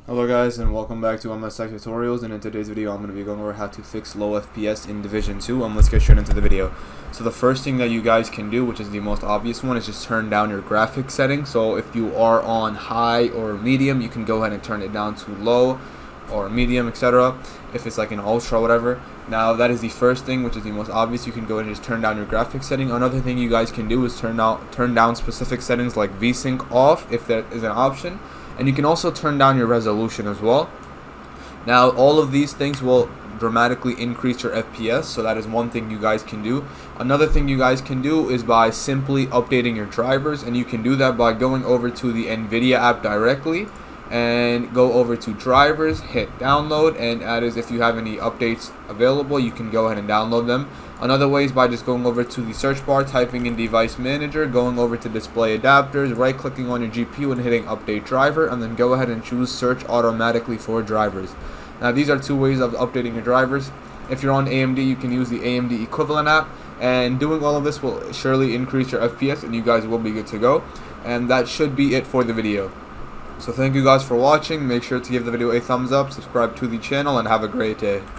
Hello guys, and welcome back to MS Tech Tutorials, and in today's video I'm going to be going over how to fix low FPS in Division 2. Let's get straight into the video. So the first thing that you guys can do, which is the most obvious one, is just turn down your graphics settings. So if you are on high or medium, you can go ahead and turn it down to low or medium, etc. If it's like an ultra or whatever. Now that is the first thing, which is the most obvious. You can go ahead and just turn down your graphics setting. Another thing you guys can do is turn down specific settings like VSync off if that is an option. And you can also turn down your resolution as well. Now all of these things will dramatically increase your FPS, so that is one thing you guys can do. Another thing you guys can do is by simply updating your drivers, and you can do that by going over to the NVIDIA app directly and go over to drivers, hit download, and that is if you have any updates available, you can go ahead and download them. Another way is by just going over to the search bar, typing in device manager, going over to display adapters, right clicking on your GPU and hitting update driver, and then go ahead and choose search automatically for drivers. Now these are two ways of updating your drivers. If you're on AMD, you can use the AMD equivalent app, and doing all of this will surely increase your FPS and you guys will be good to go. And that should be it for the video. So thank you guys for watching. Make sure to give the video a thumbs up, subscribe to the channel, and have a great day.